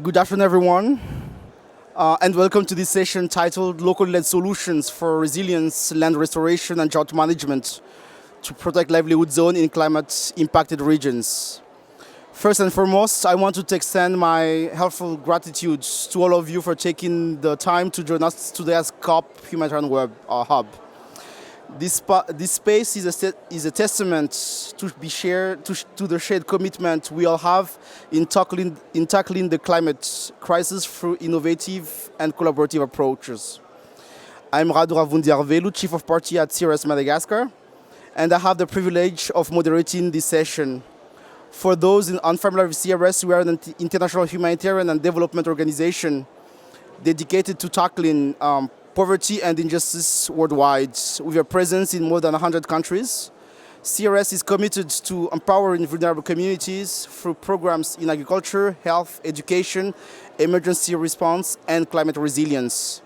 Good afternoon, everyone, and welcome to this session titled Local-Led Solutions for Resilience, Land Restoration, and Drought Management to Protect Livelihood Zone in Climate-Impacted Regions. First and foremost, I want to extend my heartful gratitude to all of you for taking the time to join us today as COP Humanitarian Web Hub. This space is a testament to the shared commitment we all have in tackling the climate crisis through innovative and collaborative approaches. I'm Radu Ravundiarvelu, Chief of Party at CRS Madagascar, and I have the privilege of moderating this session. For those unfamiliar with CRS, we are an international humanitarian and development organization dedicated to tackling poverty and injustice worldwide. With a presence in more than 100 countries, CRS is committed to empowering vulnerable communities through programs in agriculture, health, education, emergency response, and climate resilience.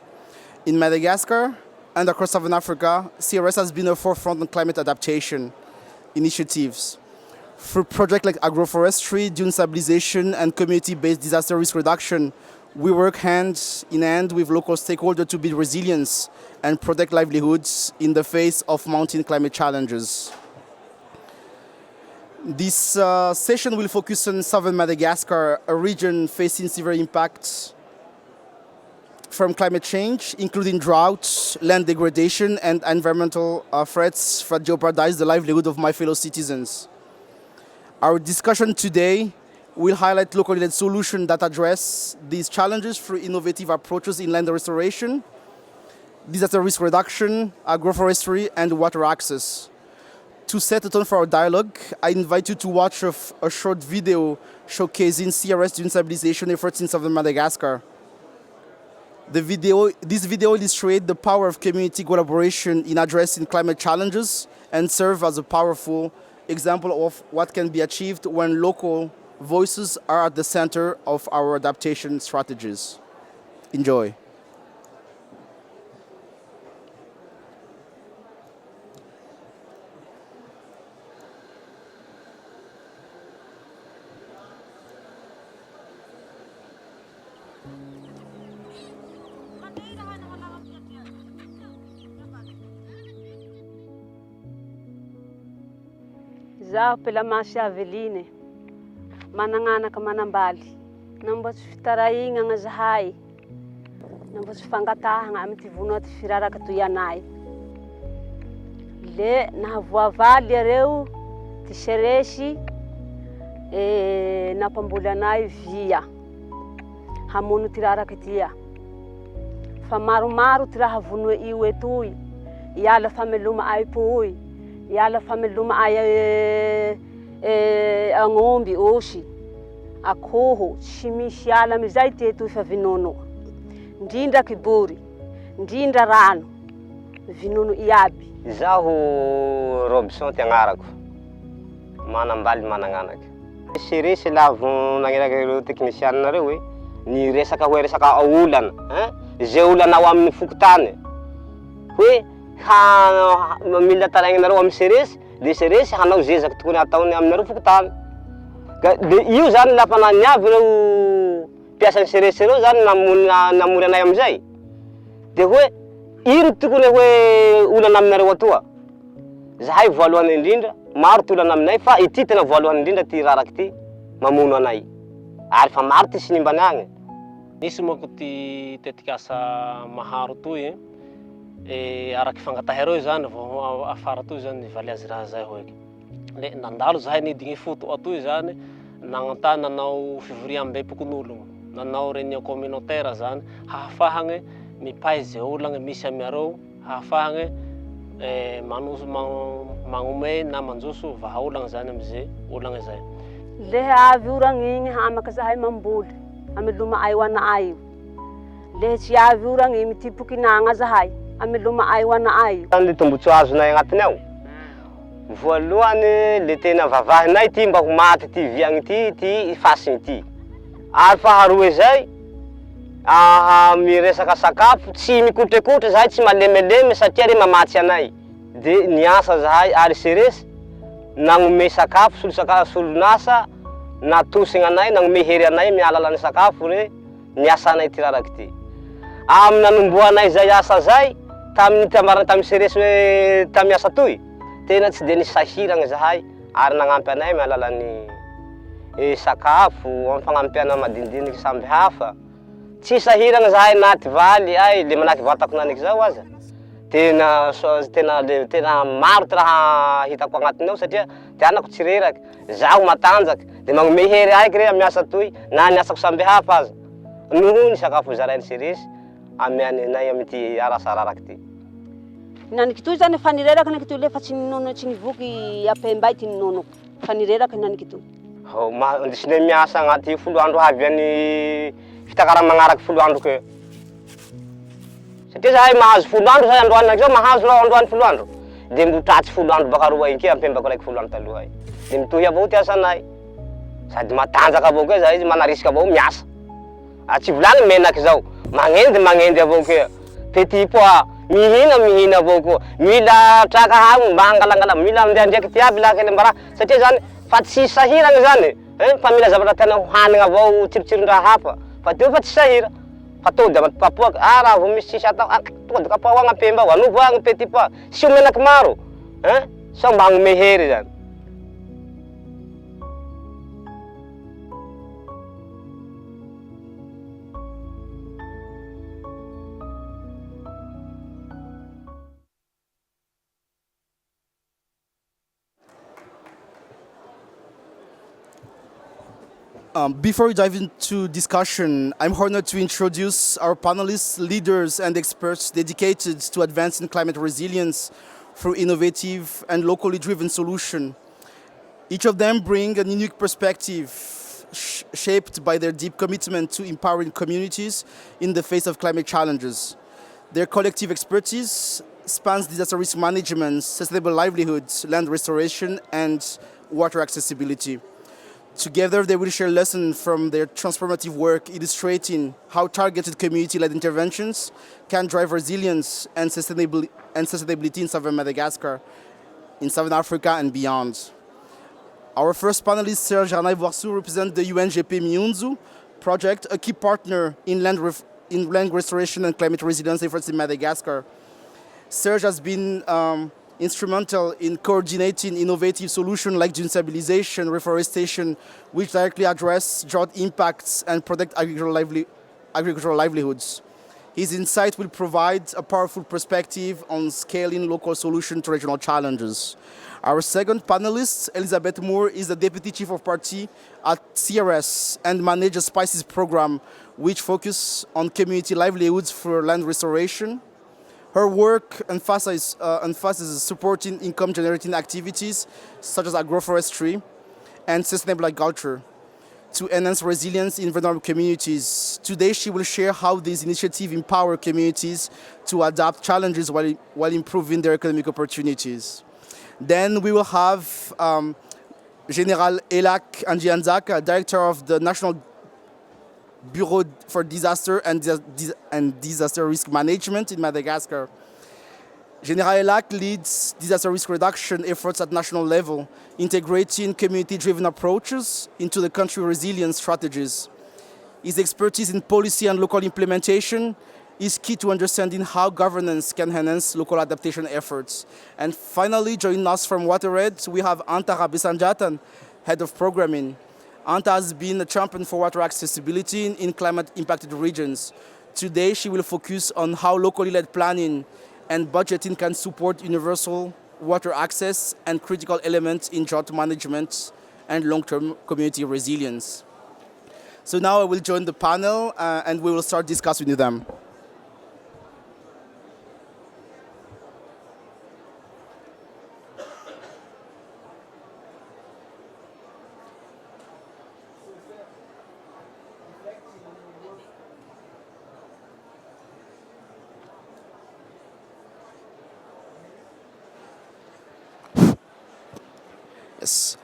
In Madagascar and across Southern Africa, CRS has been a forefront on climate adaptation initiatives. Through projects like agroforestry, dune stabilization, and community-based disaster risk reduction, we work hand in hand with local stakeholders to build resilience and protect livelihoods in the face of mounting climate challenges. This session will focus on southern Madagascar, a region facing severe impacts from climate change, including drought, land degradation, and environmental threats that jeopardize the livelihood of my fellow citizens. Our discussion today will highlight locally-led solutions that address these challenges through innovative approaches in land restoration, disaster risk reduction, agroforestry, and water access. To set the tone for our dialogue, I invite you to watch a short video showcasing CRS dune stabilization efforts in southern Madagascar. This video illustrates the power of community collaboration in addressing climate challenges and serve as a powerful example of what can be achieved when local voices are at the center of our adaptation strategies. Enjoy. Zaho pela Masy Aveline, mananganaka manambaly, namboatsy fitaraigna zahay, namboatsy fangatahana amy ty vono ty firaraka toy anay. Le nahavoavaly areo ty seresy nampamboly anay via hamono ty raraka tya. Fa maromaro ty raha vono io etoy, iala fameloma ay poy, iala fameloma ay agnomby, osy, akoho, tsy misy ala amizay ty etoy fa vinono. Ndrindra kibory, ndrindra rano, vinono iaby. Zaho Robson ty agnarako, manambaly mananganaka. Seresy lavo nagniraka teknisianareo hoe ny resaka olana, zay olana ao amin'ny fokotany. Hoe mila taraigninareo amin'ny seresy, de seresy hanao zezaky tokony ataony aminareo fokotany. De io zany lafa niavy reo mpiasan'ny seresy reo zany namory anay amizay. De hoe ino tokony hoe olana aminareo atoa. Zahay voalohany indrindra, maro ty olana aminay fa ity tena voalohany indrindra ty raraky ty mamono anay. Ary fa maro ty sinimbany agny. Nisy moa ty tetikasa maharo toy araky fangatahy zany vao afara toy zany valy azy raha zay hoeky. Le nandalo zahay nidigny foto atoy zany nagnantany nanao fivoriam-bempokon'ologno, nanao réunion communautaire zany hahafahagny mipay ze olagny misy amiareo, hahafahagny magnome na manjoso vahaolagny zany amze olagny zay. Le avy oragny igny hamaka zahay mamboly amy loma ay wana ayo. Le tsy avy oragny mitipoky nagna zahay amy loma ay wana ayo. Ny tombotso azonay agnatiny ao. Voalohany le tena vavahinay ty mba ho maty ty viagny ty fasiny ty. Ary faharoe zay, miresaka sakafo, tsy mikotrakotra zahay, tsy malemelemy satria re mamatsy anay. De niasa zahay ary seresy nagnome sakafo, solonasa natosina anay nagmehery anay mialalany sakafo re niasa anay ty raraky ty. Amin'ny nanomboanay zay asa zay tamin'ny tambarana tamin'ny seresy hoe tamiasa toy tena tsy de nisahiragna zahay ary nagnampy anay mialalany sakafo amin'ny fagnampiana madinidiniky samby hafa. Tsy sahiragna zahay naty valy ay le manaky vatako naniky zao aza. Tena maro ty raha hitako agnatiny ao satria tianako tsy reraky. Zaho matanjaky de magnome hery aiky re miasa toy na niasako samby hafa aza. Noho ny sakafo zarainy seresy amiany anay amity arasa raraky ty. Naniky toy zany fa nireraky naniky toy le fa tsy ninono tsy nivoky apembay ty ninonoko. Fa nireraky naniky toy. Ndesine miasa agnaty 10 andro avy any fitakarana magnaraky 10 andro ke. Satria zahay mahazo 10 andro zahay androany nakizao mahazo raha androany 10 andro. De mbotratsy 10 andro baka roa inke ampembako raiky 10 andro taloha. De mitohy avao ty asanay. Sady matanjaka avao ke zahay izy manariska avao miasa. Tsy volagny menaky zao. Magnendy avao ke. Tety po mihina avao koa. Mila traka hagny mba hangalangala mila ndraiky ty aby laha kely mbara satria zany fa tsy sahiragna zany. Fa mila zavatra tena hohanigna avao tsirotsiron-draha hafa. Fa teo fa tsy sahira. Fa to de kapoaky raha vao misy sisy atao to de kapoa agny apemba ao anovo agny petit pois sy menaky maro sao mba hagnome hery zany. Before we dive into discussion, I'm honored to introduce our panelists, leaders, and experts dedicated to advancing climate resilience through innovative and locally driven solutions. Each of them bring a unique perspective shaped by their deep commitment to empowering communities in the face of climate challenges. Their collective expertise spans disaster risk management, sustainable livelihoods, land restoration, and water accessibility. Together, they will share lessons from their transformative work, illustrating how community-led interventions can drive resilience and sustainability in southern Madagascar, in southern Africa, and beyond. Our first panelist, Serge Arnaï-Voirsou, represents the UNGP Miunzu project, a key partner in land restoration and climate resilience efforts in Madagascar. Serge has been instrumental in coordinating innovative solutions like dune stabilization, reforestation, which directly address drought impacts and protect agricultural livelihoods. His insight will provide a powerful perspective on scaling local solutions to regional challenges. Our second panelist, Elizabeth Moore, is the Deputy Chief of Party at CRS and manages SPICES program, which focuses on community livelihoods for land restoration. Her work emphasizes supporting income-generating activities such as agroforestry and sustainable agriculture to enhance resilience in vulnerable communities. Today, she will share how these initiatives empower communities to adapt challenges while improving their economic opportunities. Then we will have General Elak Anjianzaka, Director of the National Bureau for Disaster and Disaster Risk Management in Madagascar. General Elak leads disaster risk reduction efforts at national level, integrating community-driven approaches into the country resilience strategies. His expertise in policy and local implementation is key to understanding how governance can enhance local adaptation efforts. And finally, joining us from WaterEd, we have Anta Rabisanjatan, Head of Programming. Anta has been a champion for water accessibility in climate-impacted regions. Today, she will focus on how locally led planning and budgeting can support universal water access and critical elements in drought management and long-term community resilience. So now I will join the panel and we will start discussing with them. Yes.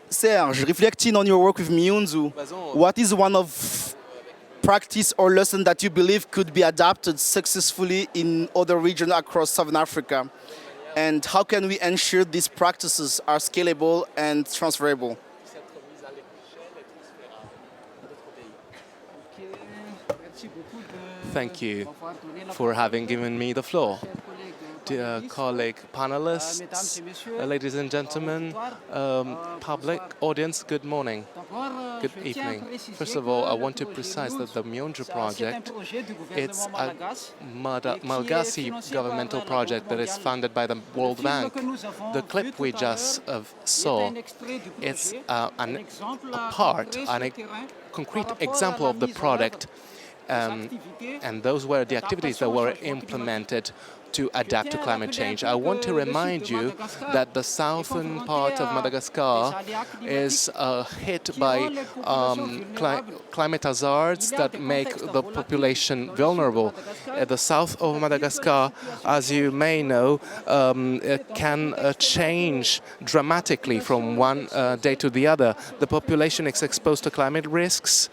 Serge, reflecting on your work with Miunzu, what is one of practice or lesson that you believe could be adapted successfully in other regions across Southern Africa? And how can we ensure these practices are scalable and transferable? Thank you for having given me the floor. Dear colleague panelists, ladies and gentlemen, public audience, good morning, good evening. First of all, I want to precise that the Mionju project, it's a Malagasy governmental project that is funded by the World Bank. The clip we just saw, it's a concrete example of the product, and those were the activities that were implemented to adapt to climate change. I want to remind you that the southern part of Madagascar is hit by climate hazards that make the population vulnerable. The south of Madagascar, as you may know, can change dramatically from one day to the other. The population is exposed to climate risks.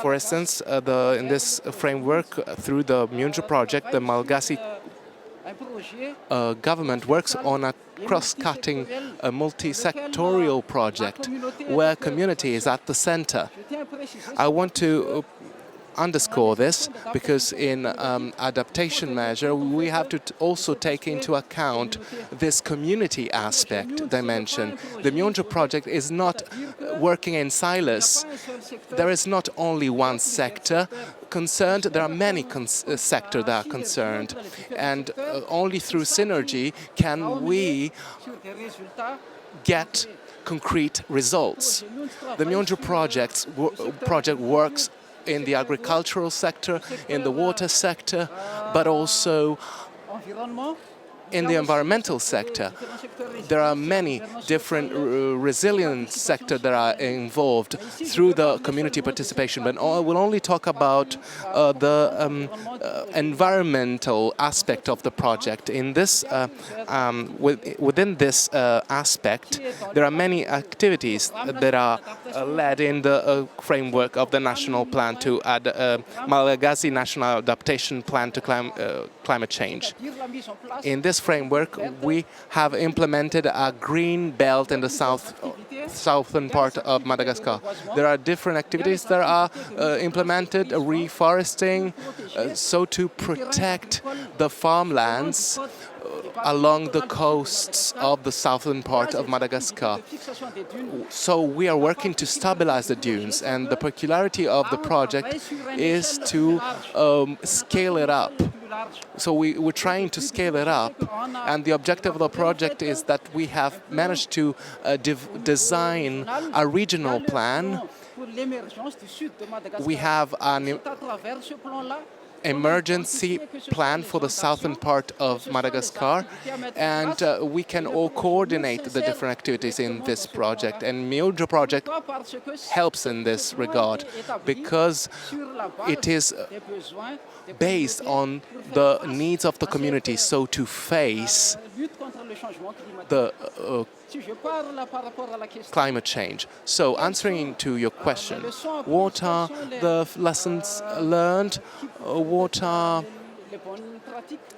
For instance, in this framework, through the Mionju project, the Malagasy government works on a cross-cutting, multi-sectorial project where community is at the center. I want to underscore this because in adaptation measure we have to also take into account this community aspect dimension. The Mionju project is not working in silos. There is not only one sector concerned, there are many sectors that are concerned, and only through synergy can we get concrete results. The Mionju project works in the agricultural sector, in the water sector, but also in the environmental sector. There are many different resilient sectors that are involved through the community participation, but I will only talk about the environmental aspect of the project. In this, within this aspect, there are many activities that are led in the framework of the national plan to add Malagasy National Adaptation Plan to climate change. In this framework, we have implemented a green belt in the southern part of Madagascar. There are different activities that are implemented, reforesting, so to protect the farmlands along the coasts of the southern part of Madagascar. So we are working to stabilize the dunes, and the peculiarity of the project is to scale it up. So we're trying to scale it up, and the objective of the project is that we have managed to design a regional plan. We have an emergency plan for the southern part of Madagascar, and we can all coordinate the different activities in this project. And Mionju project helps in this regard because it is based on the needs of the community, so to face the climate change. So answering to your question, what are the lessons learned? What are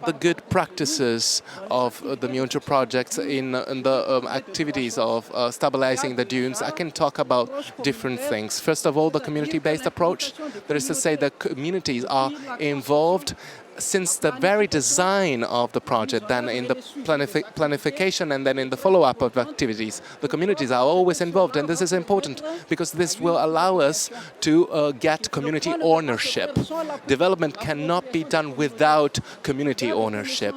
the good practices of the Mionju projects in the activities of stabilizing the dunes? I can talk about different things. First of all, the community-based approach. That is to say, the communities are involved since the very design of the project, then in the planification and then in the follow-up of activities. The communities are always involved, and this is important because this will allow us to get community ownership. Development cannot be done without community ownership.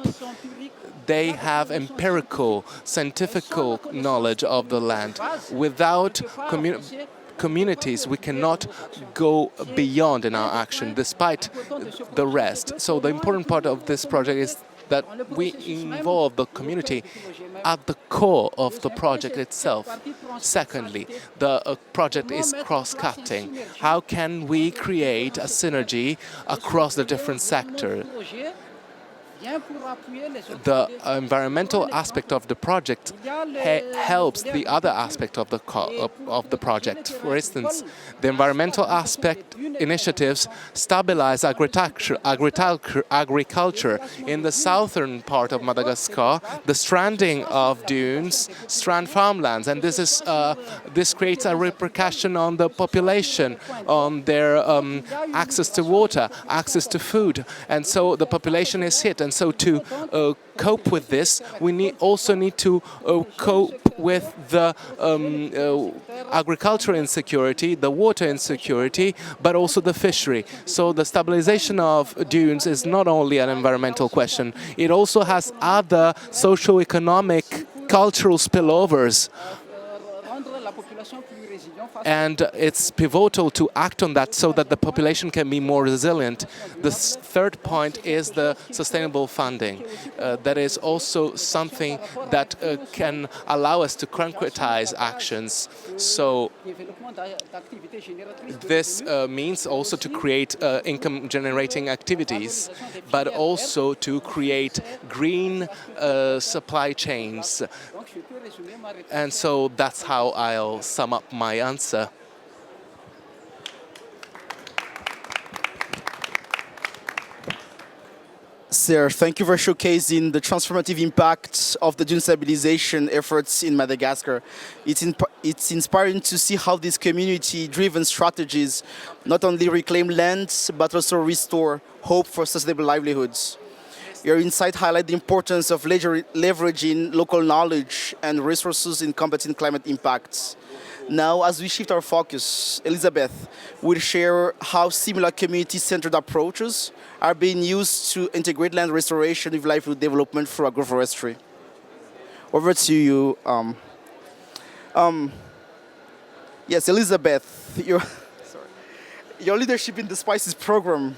They have empirical, scientific knowledge of the land. Without communities, we cannot go beyond in our action, despite the rest. So the important part of this project is that we involve the community at the core of the project itself. Secondly, the project is cross-cutting. How can we create a synergy across the different sectors? the environmental aspect of the project helps the other aspect of the project. For instance, the environmental aspect initiatives stabilize agriculture. In the southern part of Madagascar, the stranding of dunes strand farmlands, and this creates a repercussion on the population, on their access to water, access to food, and so the population is hit. And so to cope with this, we also need to cope with the agricultural insecurity, the water insecurity, but also the fishery. So the stabilization of dunes is not only an environmental question, it also has other socio-economic, cultural spillovers. And it's pivotal to act on that so that the population can be more resilient. The third point is the sustainable funding. That is also something that can allow us to concretize actions. So this means also to create income-generating activities, but also to create green supply chains. And so that's how I'll sum up my answer. Sir, thank you for showcasing the transformative impact of the dune stabilization efforts in Madagascar. It's inspiring to see how these community-driven strategies not only reclaim lands, but also restore hope for sustainable livelihoods. Your insight highlights the importance of leveraging local knowledge and resources in combating climate impacts. Now, as we shift our focus, Elizabeth will share how similar community-centered approaches are being used to integrate land restoration with livelihood development through agroforestry. Over to you. Yes, Elizabeth, your leadership in the Spices program.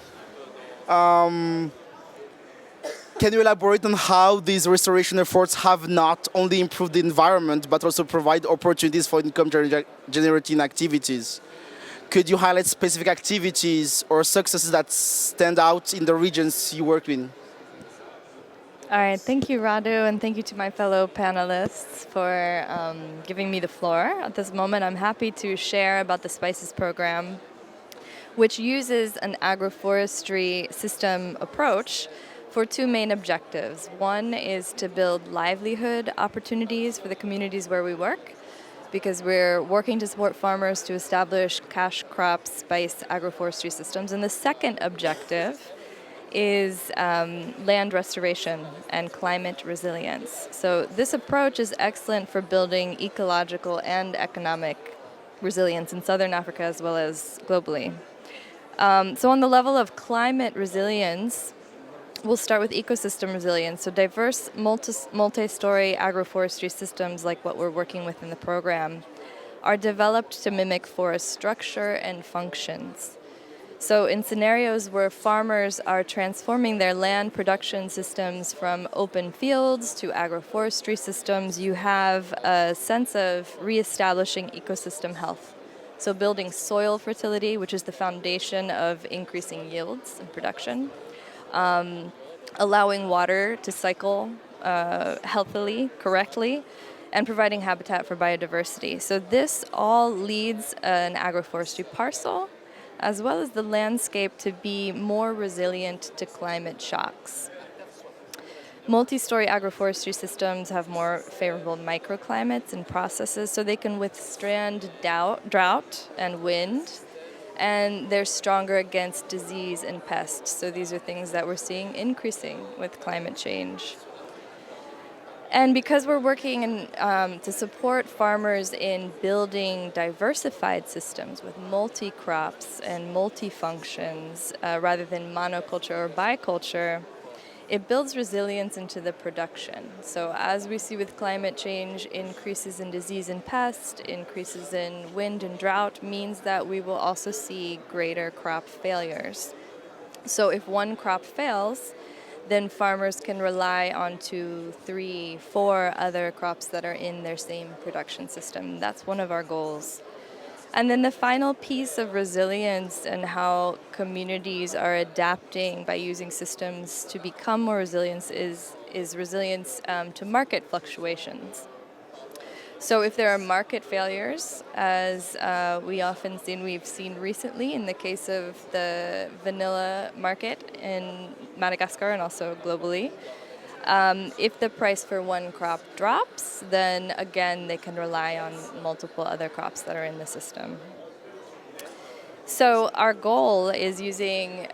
Can you elaborate on how these restoration efforts have not only improved the environment, but also provide opportunities for income-generating activities? Could you highlight specific activities or successes that stand out in the regions you work in? All right, thank you, Radu, and thank you to my fellow panelists for giving me the floor. At this moment, I'm happy to share about the Spices program, which uses an agroforestry system approach for two main objectives. One is to build livelihood opportunities for the communities where we work, because we're working to support farmers to establish cash crop spice agroforestry systems. And the second objective is land restoration and climate resilience. So this approach is excellent for building ecological and economic resilience in Southern Africa as well as globally. So on the level of climate resilience, we'll start with ecosystem resilience. So diverse multi-story agroforestry systems like what we're working with in the program are developed to mimic forest structure and functions. So in scenarios where farmers are transforming their land production systems from open fields to agroforestry systems, you have a sense of reestablishing ecosystem health. So building soil fertility, which is the foundation of increasing yields and production, allowing water to cycle healthily, correctly, and providing habitat for biodiversity. So this all leads an agroforestry parcel, as well as the landscape, to be more resilient to climate shocks. Multi-story agroforestry systems have more favorable microclimates and processes, so they can withstand drought and wind, and they're stronger against disease and pests. So these are things that we're seeing increasing with climate change. And because we're working to support farmers in building diversified systems with multi-crops and multi-functions rather than monoculture or biculture, it builds resilience into the production. So as we see with climate change, increases in disease and pest, increases in wind and drought means that we will also see greater crop failures. So if one crop fails, then farmers can rely on 2, 3, 4 other crops that are in their same production system. That's one of our goals. And then the final piece of resilience and how communities are adapting by using systems to become more resilient is resilience to market fluctuations. So if there are market failures, as we've seen recently in the case of the vanilla market in Madagascar and also globally, if the price for one crop drops, then again they can rely on multiple other crops that are in the system. So our goal is using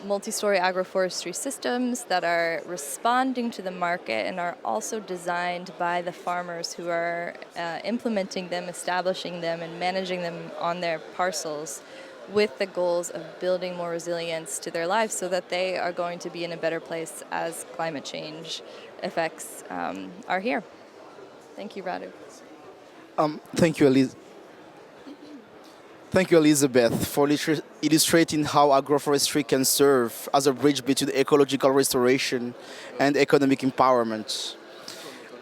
multi-story agroforestry systems that are responding to the market and are also designed by the farmers who are implementing them, establishing them, and managing them on their parcels, with the goals of building more resilience to their lives so that they are going to be in a better place as climate change effects are here. Thank you, Radu. Thank you, Thank you, Elizabeth, for illustrating how agroforestry can serve as a bridge between ecological restoration and economic empowerment.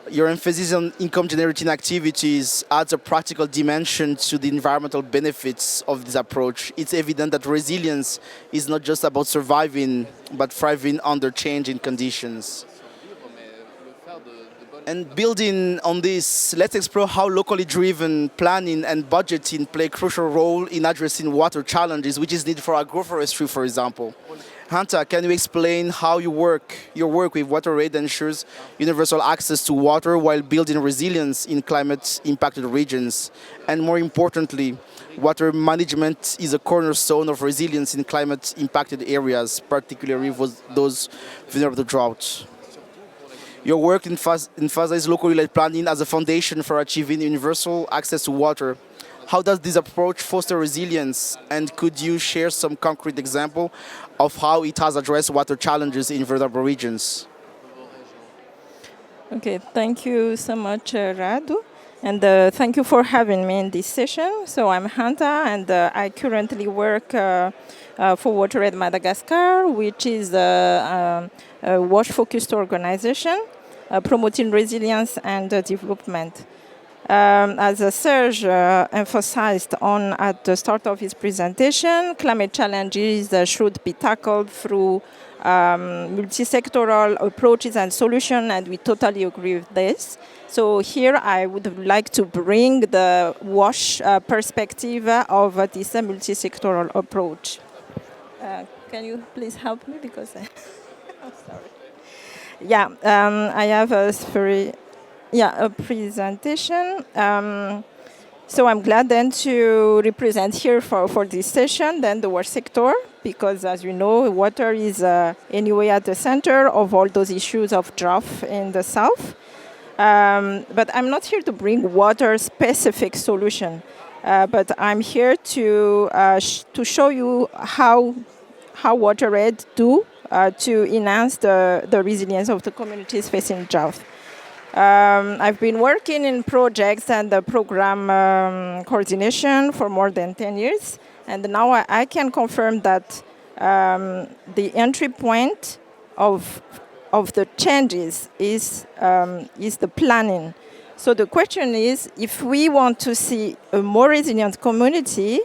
Your emphasis on income-generating activities adds a practical dimension to the environmental benefits of this approach. It's evident that resilience is not just about surviving, but thriving under changing conditions. And building on this, let's explore how locally driven planning and budgeting play a crucial role in addressing water challenges, which is needed for agroforestry, for example. Hanta, can you explain how your work with WaterAid ensures universal access to water while building resilience in climate-impacted regions? And more importantly, water management is a cornerstone of resilience in climate-impacted areas, particularly those vulnerable to drought. Your work emphasizes locally led planning as a foundation for achieving universal access to water. How does this approach foster resilience? And could you share some concrete example of how it has addressed water challenges in vulnerable regions? Okay, thank you so much, Radu. And thank you for having me in this session. So I'm Hanta, and I currently work for WaterAid Madagascar, which is a WASH-focused organization promoting resilience and development. As Serge emphasized on at the start of his presentation, climate challenges should be tackled through multi-sectoral approaches and solutions, and we totally agree with this. So here I would like to bring the WASH perspective of this multi-sectoral approach. Can you please help me, because I'm sorry. Yeah, I have a presentation. So I'm glad then to represent here for this session then the WASH sector, because as you know, water is anyway at the center of all those issues of drought in the south. But I'm not here to bring water-specific solution, but I'm here to show you how WaterAid do to enhance the resilience of the communities facing drought. I've been working in projects and the program coordination for more than 10 years, and now I can confirm that the entry point of the changes is the planning. So the question is, if we want to see a more resilient community,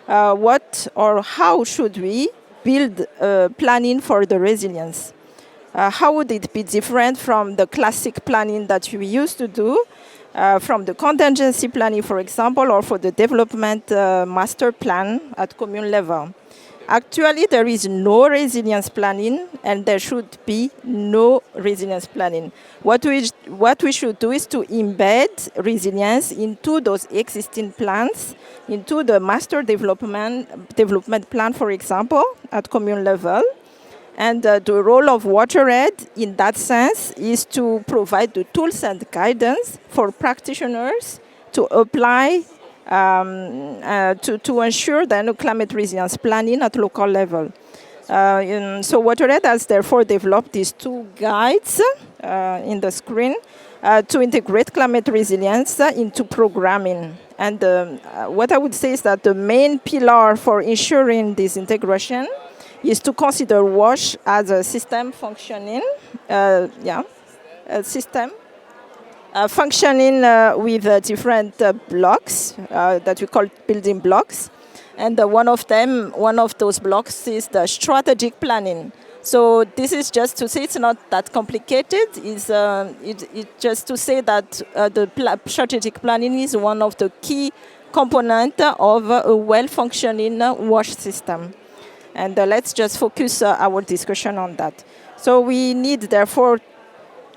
what or how should we build planning for the resilience? How would it be different from the classic planning that we used to do, from the contingency planning, for example, or for the development master plan at commune level? Actually, there is no resilience planning, and there should be no resilience planning. What we should do is to embed resilience into those existing plans, into the master development plan, for example, at commune level. And the role of WaterAid in that sense is to provide the tools and guidance for practitioners to apply to ensure the climate resilience planning at local level. So WaterAid has therefore developed these two guides in the screen to integrate climate resilience into programming. And what I would say is that the main pillar for ensuring this integration is to consider WASH as a system functioning, a system functioning with different blocks that we call building blocks. And one of those blocks is the strategic planning. So this is just to say it's not that complicated. It's just to say that the strategic planning is one of the key components of a well-functioning WASH system. And let's just focus our discussion on that. So we need, therefore,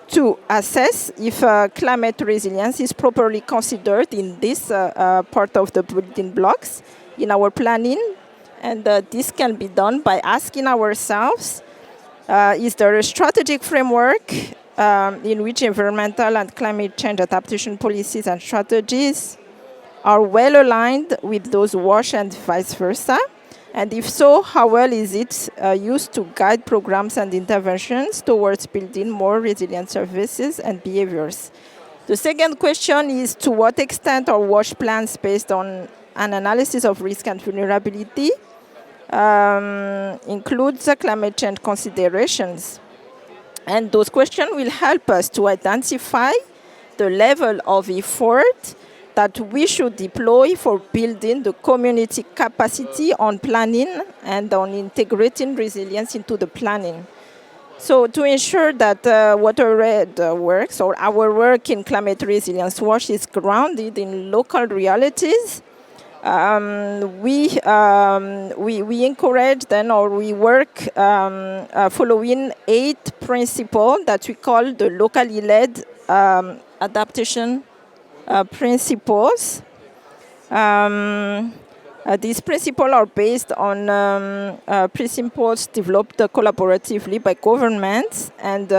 to assess if climate resilience is properly considered in this part of the building blocks in our planning. And this can be done by asking ourselves, is there a strategic framework in which environmental and climate change adaptation policies and strategies are well aligned with those WASH and vice versa? And if so, how well is it used to guide programs and interventions towards building more resilient services and behaviors? The second question is, to what extent are WASH plans based on an analysis of risk and vulnerability includes climate change considerations? And those questions will help us to identify the level of effort that we should deploy for building the community capacity on planning and on integrating resilience into the planning. So to ensure that WaterRed works, or our work in climate resilience WASH, is grounded in local realities, we encourage then, or we work following 8 principles that we call the locally led adaptation principles. These principles are based on principles developed collaboratively by governments and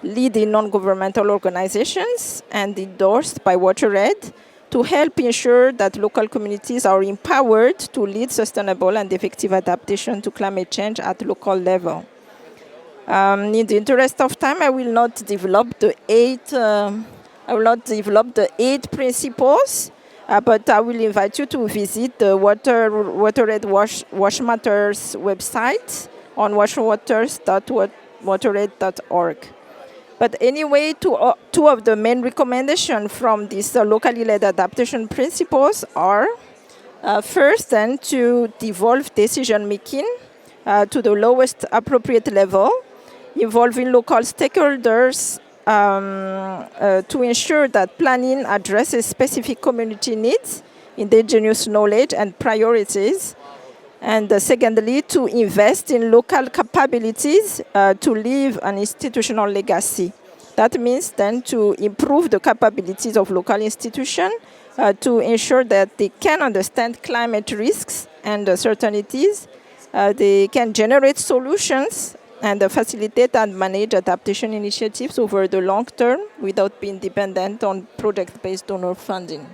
leading non-governmental organizations and endorsed by WaterRed to help ensure that local communities are empowered to lead sustainable and effective adaptation to climate change at local level. In the interest of time, I will not develop the 8 principles, but I will invite you to visit the WaterRed WASH Matters website on washwaters.waterred.org. But anyway, two of the main recommendations from these locally led adaptation principles are, first, then, to devolve decision-making to the lowest appropriate level, involving local stakeholders to ensure that planning addresses specific community needs, indigenous knowledge, and priorities. And secondly, to invest in local capabilities to leave an institutional legacy. That means then to improve the capabilities of local institutions to ensure that they can understand climate risks and uncertainties. They can generate solutions and facilitate and manage adaptation initiatives over the long term without being dependent on project-based donor funding.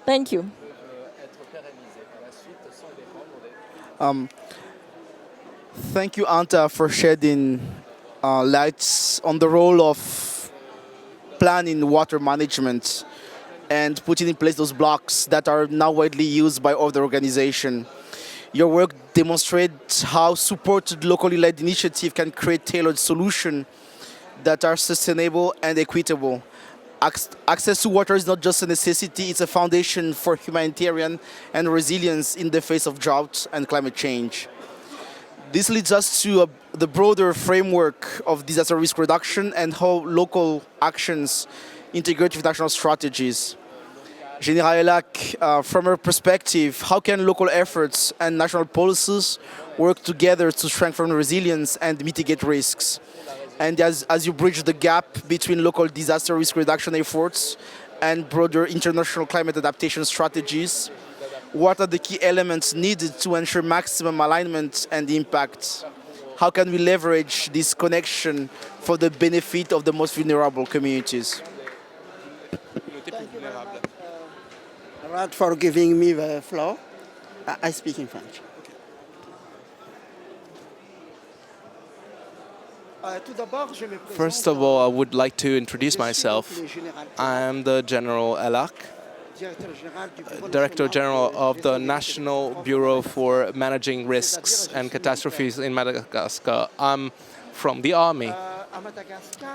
Thank you. Thank you, Anta, for shedding lights on the role of planning water management and putting in place those blocks that are now widely used by other organizations. Your work demonstrates how supported locally led initiative can create tailored solutions that are sustainable and equitable. Access to water is not just a necessity, it's a foundation for humanitarian and resilience in the face of drought and climate change. This leads us to the broader framework of disaster risk reduction and how local actions integrate with national strategies. General Elac, from her perspective, how can local efforts and national policies work together to strengthen resilience and mitigate risks? And as you bridge the gap between local disaster risk reduction efforts and broader international climate adaptation strategies, what are the key elements needed to ensure maximum alignment and impact? How can we leverage this connection for the benefit of the most vulnerable communities? Thank you very much, Rad, for giving me the floor. I speak in French. First of all, I would like to introduce myself. I am the General Elac, Director General of the National Bureau for Managing Risks and Catastrophes in Madagascar. I'm from the army.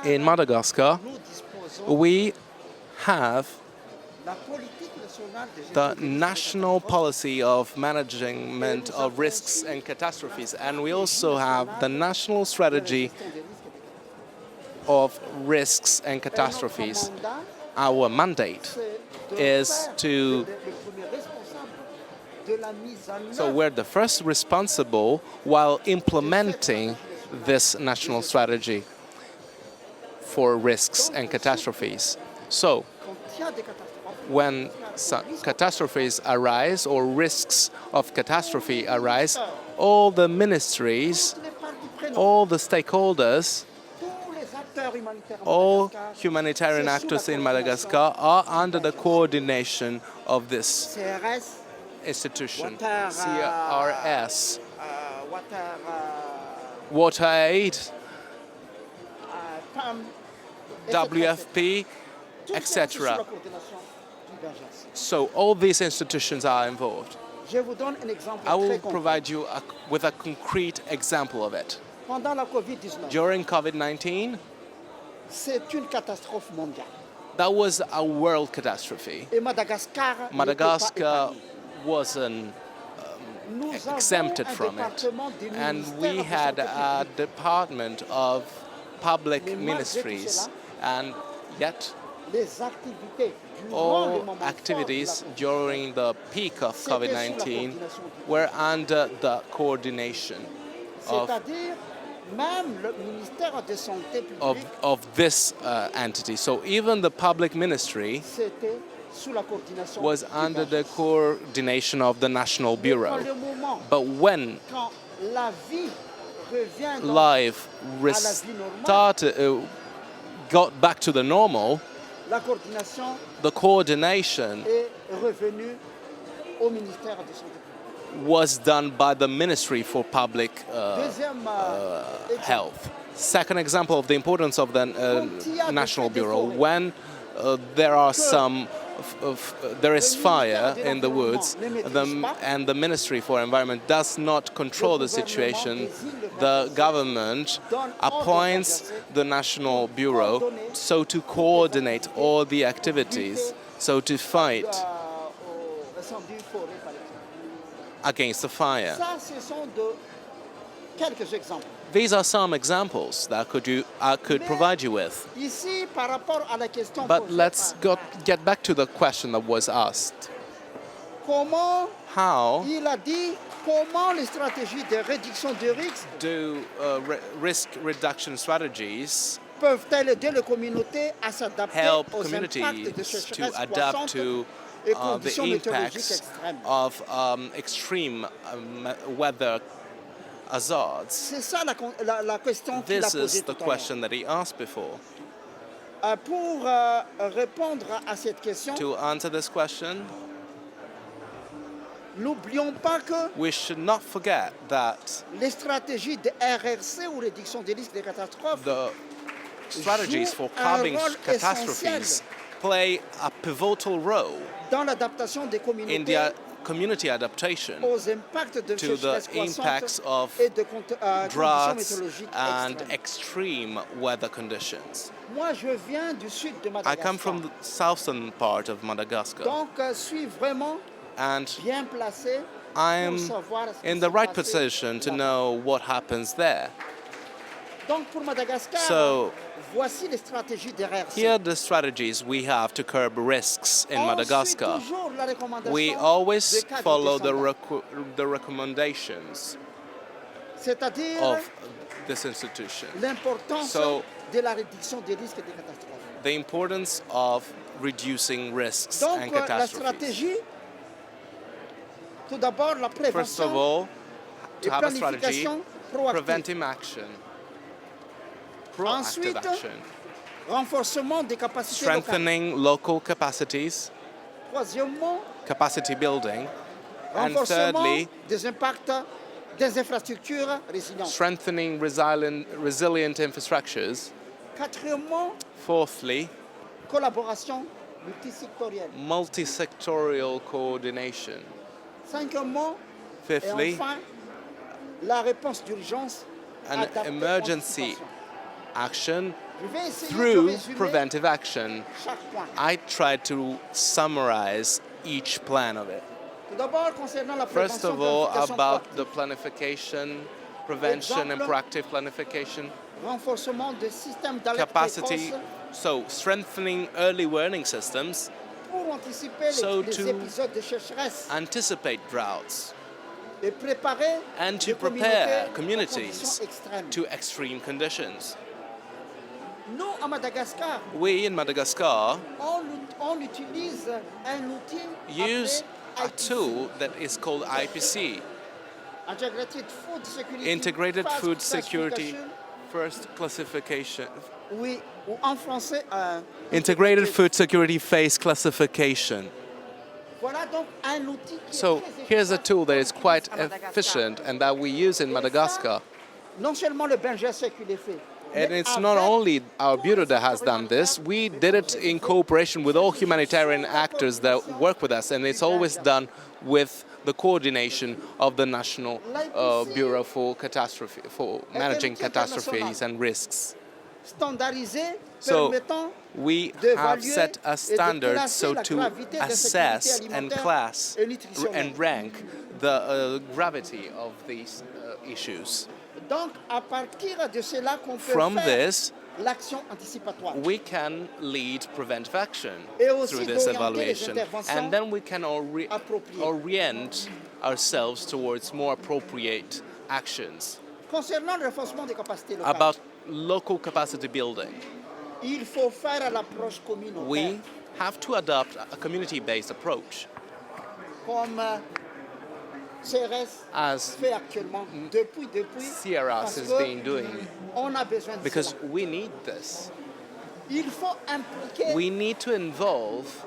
In Madagascar, we have la politique nationale de gestion the des risques national policy of management of risks and catastrophes, and we also have the national strategy de gestion des risques et des catastrophes. of risks and catastrophes. Notre mandat, Our mandate c'est de is faire to, le premier responsable de la mise en so œuvre we're the first responsible while implementing this national strategy for risks and catastrophes. So quand il y a des catastrophes. when catastrophes arise or risks of catastrophe arise, all the ministries, Les parties prenantes, all the stakeholders, tous les acteurs humanitaires en all Madagascar, humanitarian c'est sous la actors in coordination Madagascar are under the coordination of this CRS, institution, Water, CRS, Water, Water Aid, PAM, WFP, Tout ça, c'est sous etc. la coordination d'urgence. So all these institutions are involved. Je vous donne un exemple I will très concret. provide you with a concrete example of it. Pendant la COVID-19, During COVID-19, c'est une catastrophe mondiale. that was a world catastrophe. Et Madagascar, n'était pas Madagascar épargné. wasn't Nous avons exempted un from it. département du And ministère we de had santé a publique. department of public Mais malgré tout ministries, cela, and yet Les activités durant le all moment fort de la activities COVID, during the peak of c'était sous la COVID-19 coordination du were under the coordination of, C'est-à-dire, même le ministère de santé publique, of this entity. So even the public ministry c'était sous la coordination was du under the DAGES. coordination of the National Quand Bureau. le moment, But when quand la vie revient dans life got back to the normal, la coordination the coordination est revenue au ministère de santé publique. was done by the Ministry for Public Deuxième exemple, Health. Second example of the importance of the National Bureau, when there are there is fire in the woods, and the Ministry for Environment does not control the situation, the government appoints the National Bureau so to coordinate all the activities, so to fight au incendie forêt, par exemple. against the fire. Ça, ce sont de quelques exemples. These are some examples that I could provide you with. Ici, par rapport à la question But posée let's par- get back to the question that was asked. comment How il a dit comment les stratégies de réduction de risques do risk reduction strategies peuvent-elles aider les communautés à s'adapter help aux impacts de communities sécheresse to adapt croissante to et the conditions météorologiques impacts extrêmes? of extreme weather hazards? C'est ça la question qu'il a This is posée the tout à l'heure. question that he asked before. Pour répondre à cette question, To answer this question, n'oublions pas que we should not forget that les stratégies de RRC ou réduction des risques de catastrophes the strategies for curbing catastrophes play a pivotal role dans l'adaptation des in communautés the community adaptation aux impacts de to the sécheresse croissante impacts of et de conditions droughts météorologiques and extrêmes. extreme weather conditions. Moi, je viens du sud de I Madagascar. come from the southern part of Madagascar, Donc, suis vraiment and bien placé I'm pour savoir ce qui in s'est the right passé position to là-bas. know what happens there. Donc, pour Madagascar, So, voici les stratégies de RRC. here are the strategies we have to curb risks in On Madagascar. suit toujours la recommandation We des always cadres follow the, descendants. the recommendations C'est-à-dire of this institution. l'importance So- de la réduction des risques et des catastrophes. The importance of reducing risks Donc, and la catastrophes. stratégie, tout d'abord, la First of prévention all, et to have a strategy, planification proactive. preventive action, proactive Ensuite, action, renforcement des capacités locales. strengthening local capacities, Troisièmement, capacity building, and renforcement thirdly, des impacts des infrastructures résilientes. strengthening resilient infrastructures. Quatrièmement, Fourthly, collaboration multisectorielle. multi-sectorial coordination. Cinquièmement, et Fifthly, enfin, la réponse d'urgence an adaptée aux emergency situations. action Through preventive action, I tried to summarize each plan of it. First of all, about the planification, prevention and proactive planification, capacity, so strengthening early warning systems so to anticipate droughts and to prepare communities to extreme conditions. We in Madagascar use a tool that is called IPC, Integrated Food Security First Classification. Integrated Food Security Phase Classification. So here's a tool that is quite efficient and that we use in Madagascar. And it's not only our bureau that has done this, we did it in cooperation with all humanitarian actors that work with us, and it's always done with the coordination of the National Bureau for Managing Catastrophes and Risks. So we have set a standard so to assess and class and rank the gravity of these issues. From this, we can lead preventive action through this evaluation, and then we can orient ourselves towards more appropriate actions. About local capacity building, we have to adopt a community-based approach. As CRS has been doing, because we need this. We need to involve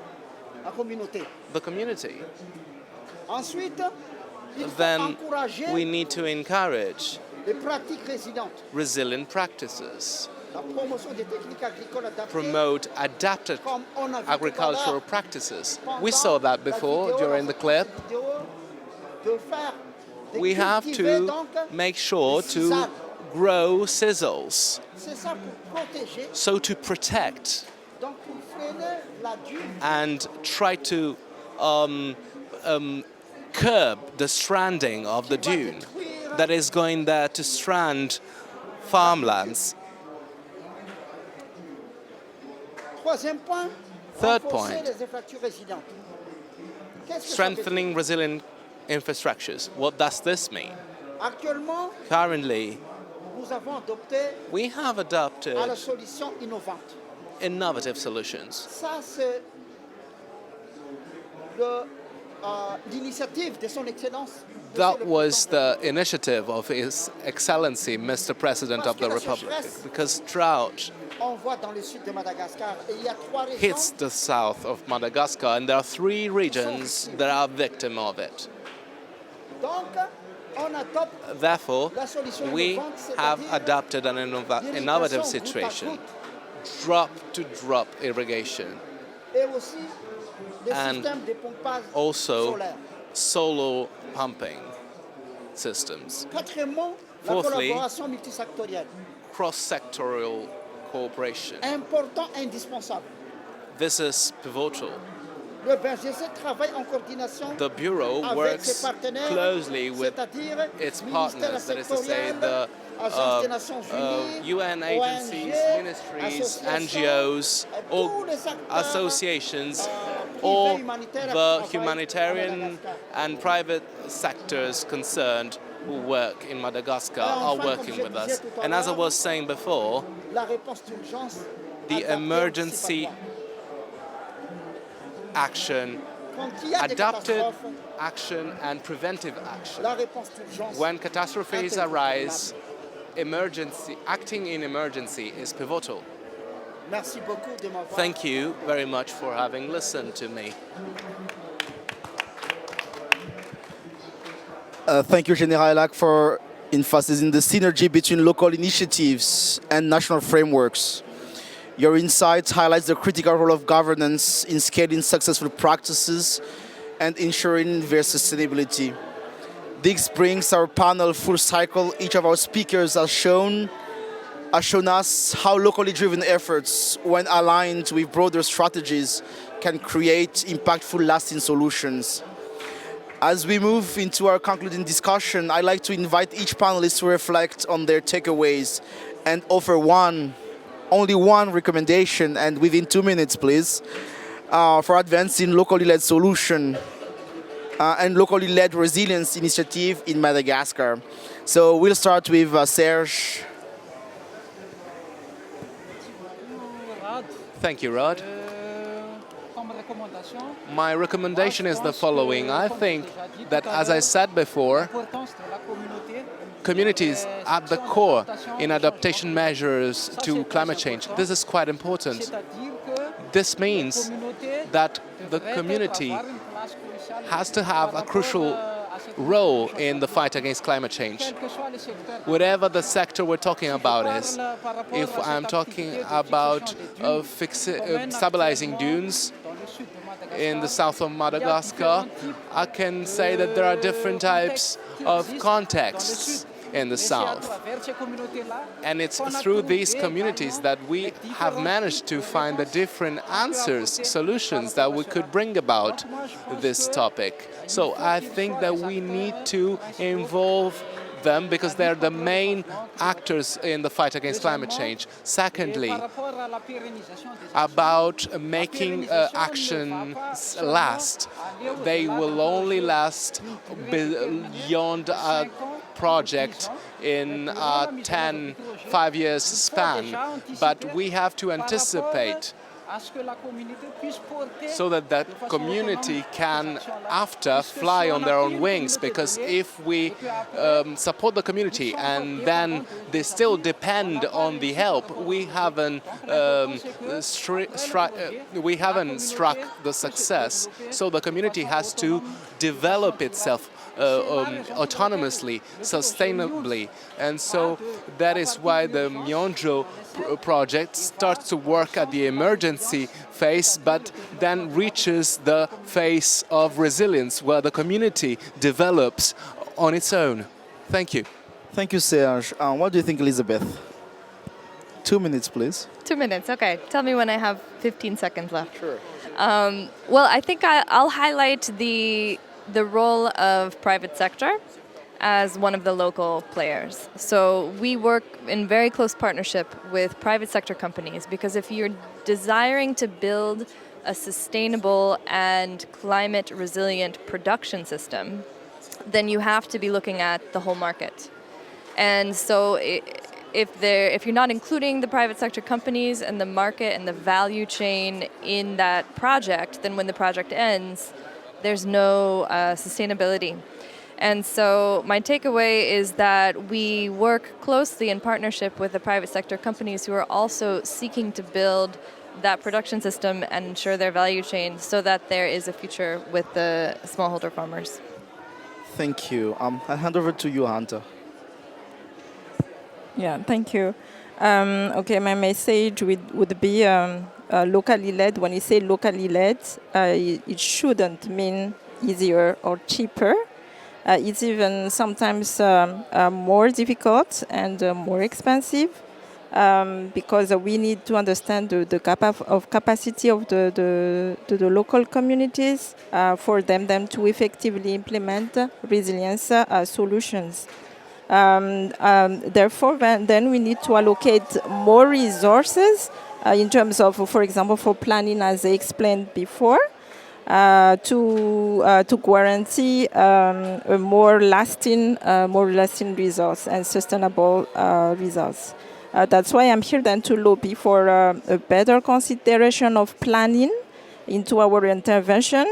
the community. Then we need to encourage resilient practices, promote adapted agricultural practices. We saw that before during the clip. We have to make sure to grow sizzles, so to protect and try to curb the stranding of the dune that is going there to strand farmlands. Third point, strengthening resilient infrastructures. What does this mean? Currently, we have adopted innovative solutions. That was the initiative of His Excellency, Mr. President of the Republic, because drought hits the south of Madagascar, and there are 3 regions that are victim of it. Therefore, we have adopted an innovative situation, drop-to-drop irrigation, and also solar pumping systems. Fourthly, cross-sectorial cooperation. This is pivotal. The Bureau works closely with its partners, that is to say the UN agencies, ministries, NGOs, or associations, all the humanitarian and private sectors concerned who work in Madagascar are working with us. And as I was saying before, the emergency action, adapted action and preventive action. When catastrophes arise, acting in emergency is pivotal. Thank you very much for having listened to me. Thank you, General Lac, for emphasizing the synergy between local initiatives and national frameworks. Your insights highlights the critical role of governance in scaling successful practices and ensuring their sustainability. This brings our panel full cycle. Each of our speakers has shown has shown us how locally driven efforts, when aligned with broader strategies, can create impactful, lasting solutions. As we move into our concluding discussion, I'd like to invite each panelist to reflect on their takeaways and offer only one recommendation, and within 2 minutes, please, for advancing locally led solution and locally led resilience initiative in Madagascar. So we'll start with Serge. Thank you, Rod. My recommendation is the following. I think that, as I said before, communities at the core in adaptation measures to climate change. This is quite important. This means that the community has to have a crucial role in the fight against climate change. Whatever the sector we're talking about is, if I'm talking about stabilizing dunes in the south of Madagascar, I can say that there are different types of contexts in the south. And it's through these communities that we have managed to find the different answers, solutions that we could bring about this topic. So I think that we need to involve them because they're the main actors in the fight against climate change. Secondly, about making actions last. They will only last beyond a project in a 5 years span, but we have to anticipate so that that community can, after, fly on their own wings. Because if we support the community and then they still depend on the help, we haven't struck the success. So the community has to develop itself autonomously, sustainably. And so that is why the Mionjo project starts to work at the emergency phase, but then reaches the phase of resilience, where the community develops on its own. Thank you. Thank you, Serge. What do you think, Elizabeth? 2 minutes, please. 2 minutes, okay. Tell me when I have 15 seconds left. Sure. Well, I think I'll highlight the role of private sector as one of the local players. So we work in very close partnership with private sector companies, because if you're desiring to build a sustainable and climate resilient production system, then you have to be looking at the whole market. And so if you're not including the private sector companies and the market and the value chain in that project, then when the project ends, there's no sustainability. And so my takeaway is that we work closely in partnership with the private sector companies who are also seeking to build that production system and ensure their value chain so that there is a future with the smallholder farmers. Thank you. I'll hand over to you, Hunter. Yeah, thank you. Okay, my message would be locally led. When you say locally led, it shouldn't mean easier or cheaper. It's even sometimes more difficult and more expensive because we need to understand the capacity of the local communities for them to effectively implement resilience solutions. Therefore, then we need to allocate more resources in terms of, for example, for planning, as I explained before, to guarantee a more lasting results and sustainable results. That's why I'm here then to lobby for a better consideration of planning into our intervention.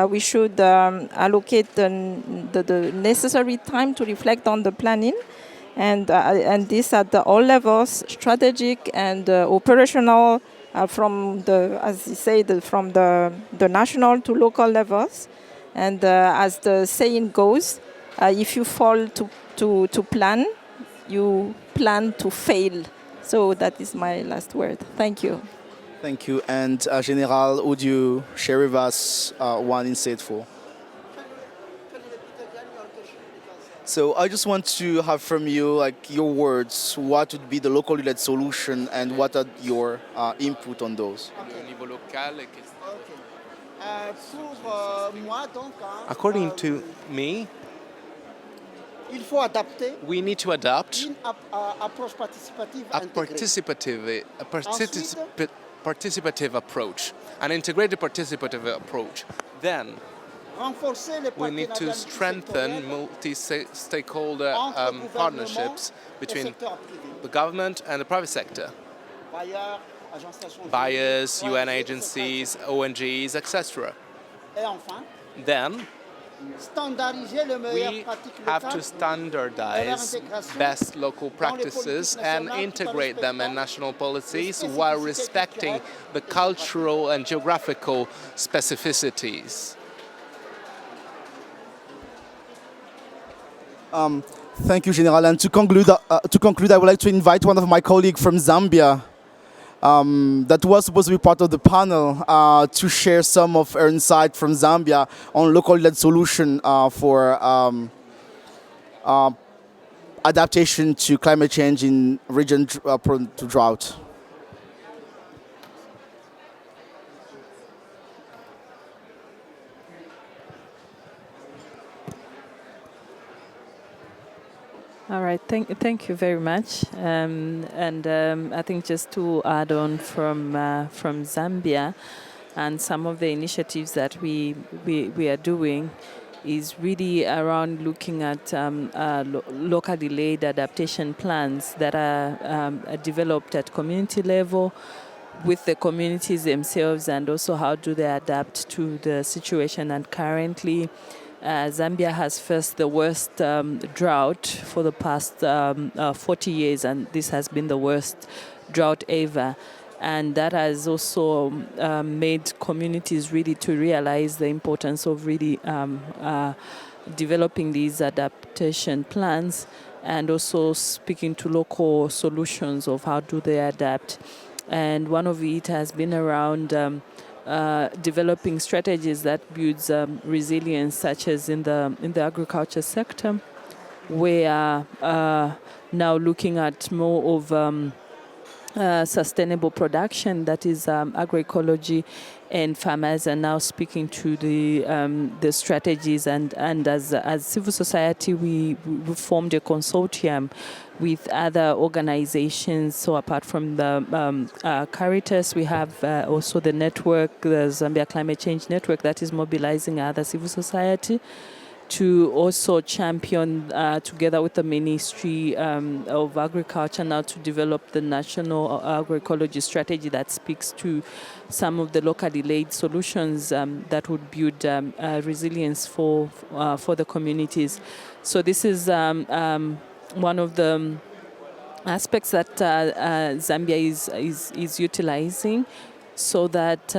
We should allocate the necessary time to reflect on the planning, and this at all levels, strategic and operational, from the national to local levels. And as the saying goes, if you fall to plan, you plan to fail. So that is my last word. Thank you. Thank you. And General, would you share with us one insightful? So I just want to have from you, like, your words. What would be the locally led solution, and what are your input on those? According to me, il faut adapter we need to adopt une approche participative a intégrée. participative approach, an integrated participative approach. Then Renforcer les we need to partenariats strengthen multisectoriels multi-stakeholder entre le partnerships gouvernement et between secteur privé. the government and the private sector, Bailleurs, agences nationales buyers, unies, UN ONG, agencies, ONGs, etc. Et enfin, Then standardiser les meilleures we pratiques have to locales standardize best local practices and integrate them in national policies while respecting the cultural and geographical specificities. Thank you, General. And to conclude, I would like to invite one of my colleagues from Zambia that was supposed to be part of the panel to share some of her insight from Zambia on local-led solution for adaptation to climate change in region prone to drought. All right, thank you very much. I think just to add on from Zambia, and some of the initiatives that we are doing is really around looking at locally led adaptation plans that are developed at community level with the communities themselves, and also how do they adapt to the situation. And currently, Zambia has faced the worst drought for the past 40 years, and this has been the worst drought ever. And that has also made communities really to realize the importance of really developing these adaptation plans, and also speaking to local solutions of how do they adapt. And one of it has been around developing strategies that builds resilience, such as in the agriculture sector. We are now looking at more of sustainable production, that is agroecology, and farmers are now speaking to the strategies. And as civil society, we formed a consortium with other organizations. So apart from the Caritas, we have also the network, the Zambia Climate Change Network, that is mobilizing other civil society to also champion, together with the Ministry of Agriculture, now to develop the national agroecology strategy that speaks to some of the locally laid solutions that would build resilience for the communities. So this is one of the aspects that Zambia is utilizing, so that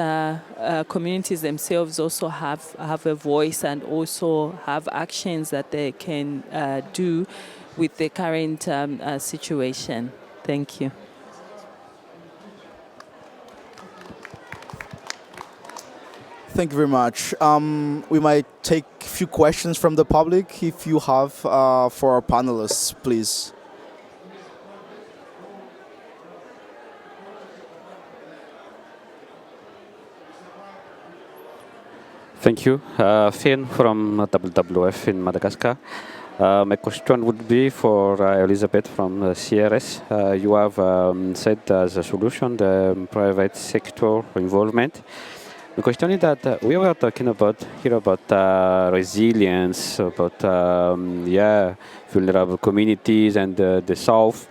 communities themselves also have a voice and also have actions that they can do with the current situation. Thank you. Thank you very much. We might take a few questions from the public, if you have, for our panelists, please. Thank you. Finn from WWF in Madagascar. My question would be for Elizabeth from CRS. You have said as a solution the private sector involvement. The question is that we were talking about resilience, about vulnerable communities and the South.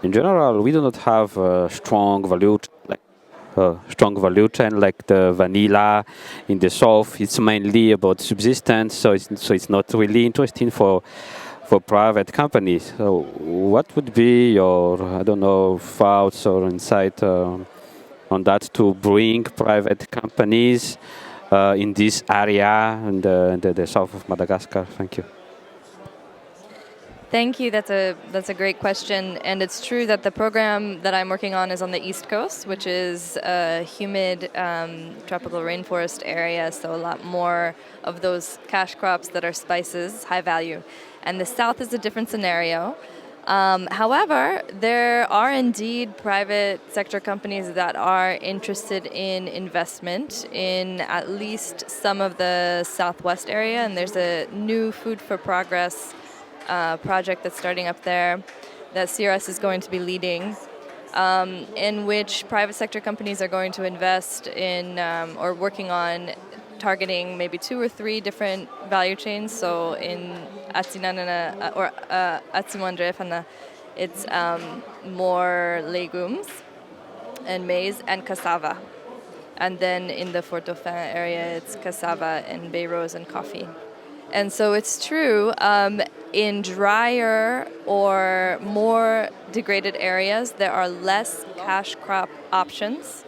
In general, we do not have a strong value chain like the vanilla in the South. It's mainly about subsistence, so it's not really interesting for private companies. So what would be your, thoughts or insight on that to bring private companies in this area and the south of Madagascar? Thank you. Thank you. That's a great question, and it's true that the program that I'm working on is on the East Coast, which is a humid tropical rainforest area, so a lot more of those cash crops that are spices, high value. and the south is a different scenario. However, there are indeed private sector companies that are interested in investment in at least some of the southwest area, and there's a new Food for Progress project that's starting up there that CRS is going to be leading, in which private sector companies are going to invest in or working on targeting maybe 2 or 3 different value chains. So in Atsinanana or Atsimandrefana, it's more legumes and maize and cassava. And then in the Fort Dauphin area, it's cassava and bay rose and coffee. And so it's true, in drier or more degraded areas, there are less cash crop options.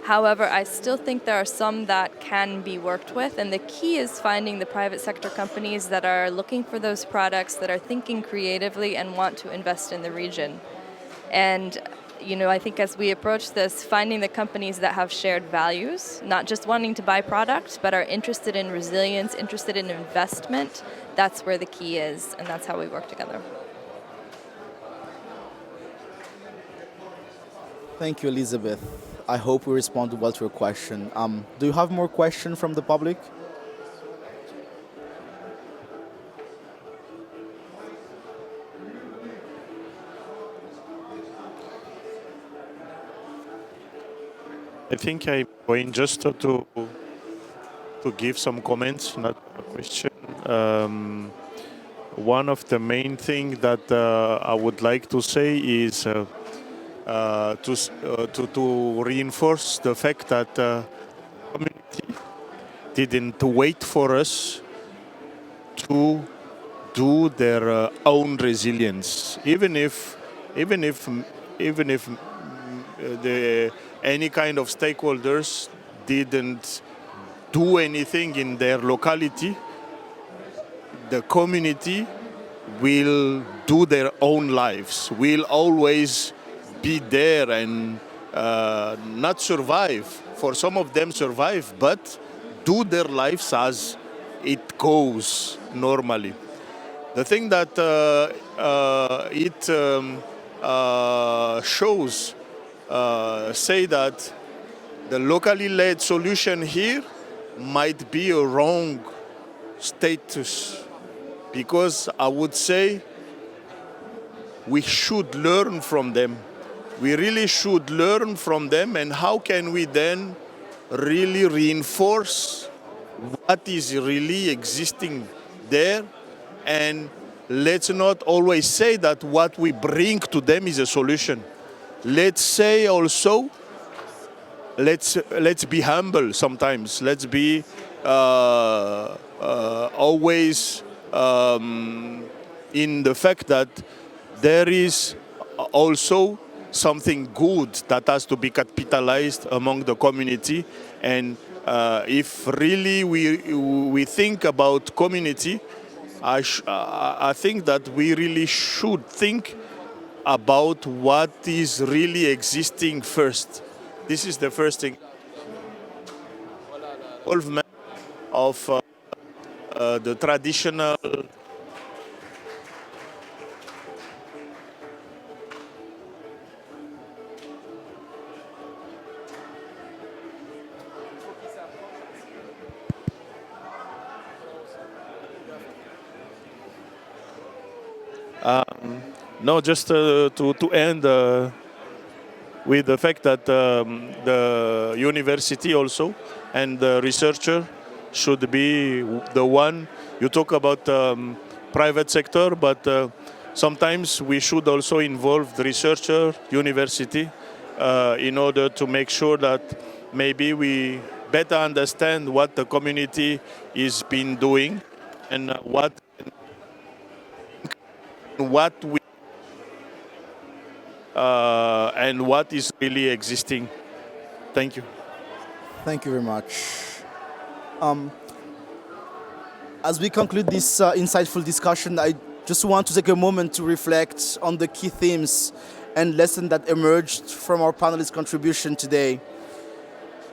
However, I still think there are some that can be worked with, and the key is finding the private sector companies that are looking for those products, that are thinking creatively and want to invest in the region. And I think as we approach this, finding the companies that have shared values, not just wanting to buy products, but are interested in resilience, interested in investment, that's where the key is, and that's how we work together. Thank you, Elizabeth. I hope we responded well to your question. Do you have more questions from the public? I think I'm going just to give some comments, not a question. One of the main things that I would like to say is to reinforce the fact that community didn't wait for us to do their own resilience, even if any kind of stakeholders didn't do anything in their locality, the community will do their own lives, will always be there and not survive. For some of them survive, but do their lives as it goes normally. The thing that it shows say that the locally led solution here might be a wrong status, because I would say we should learn from them. We really should learn from them, and how can we then really reinforce what is really existing there? And let's not always say that what we bring to them is a solution. Let's say also, let's be humble sometimes. Let's be always in the fact that there is also something good that has to be capitalized among the community. And if really we think about community, I think that we really should think about what is really existing first. This is the first thing. Involvement of the traditional no, just to end with the fact that the university also and the researcher should be the one. You talk about private sector, but sometimes we should also involve the researcher, university, in order to make sure that maybe we better understand what the community is been doing and what we and what is really existing. Thank you. Thank you very much. As we conclude this insightful discussion, I just want to take a moment to reflect on the key themes and lessons that emerged from our panelists' contribution today.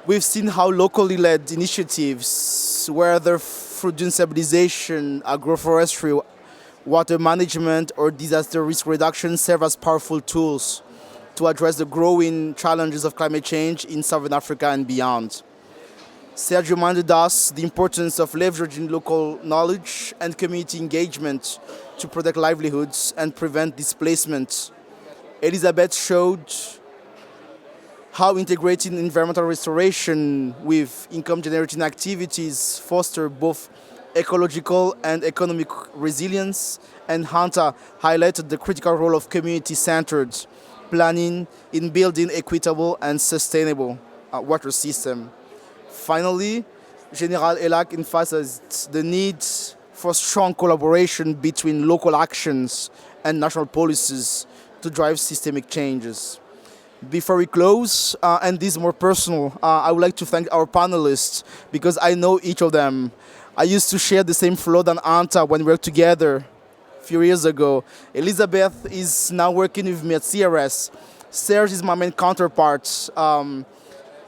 We've seen how locally led initiatives, whether through dune stabilization, agroforestry, water management, or disaster risk reduction serve as powerful tools to address the growing challenges of climate change in Southern Africa and beyond. Serge reminded us the importance of leveraging local knowledge and community engagement to protect livelihoods and prevent displacement. Elizabeth showed how integrating environmental restoration with income-generating activities foster both ecological and economic resilience, and Hunter highlighted the critical role of community-centered planning in building equitable and sustainable water system. Finally, General Elack emphasized the need for strong collaboration between local actions and national policies to drive systemic changes. Before we close, and this is more personal, I would like to thank our panelists because I know each of them. I used to share the same floor than Anta when we were together a few years ago. Elizabeth is now working with me at CRS. Serge is my main counterpart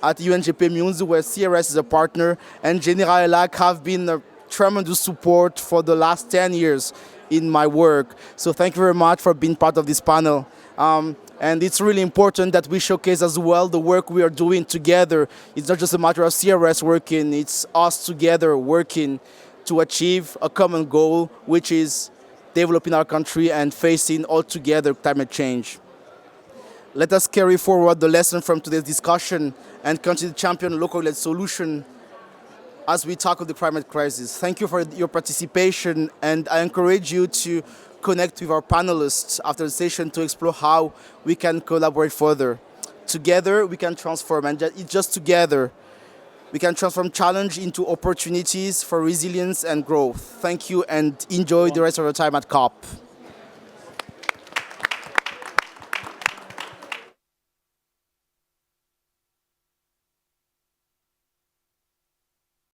at UNGP Munzu, where CRS is a partner, and General Elack have been a tremendous support for the last 10 years in my work. So thank you very much for being part of this panel. And it's really important that we showcase as well the work we are doing together. It's not just a matter of CRS working, it's us together working to achieve a common goal, which is developing our country and facing altogether climate change. Let us carry forward the lesson from today's discussion and continue to champion local-led solution as we tackle the climate crisis. Thank you for your participation, and I encourage you to connect with our panelists after the session to explore how we can collaborate further. Together, we can transform, and just together, we can transform challenge into opportunities for resilience and growth. Thank you, and enjoy the rest of your time at COP.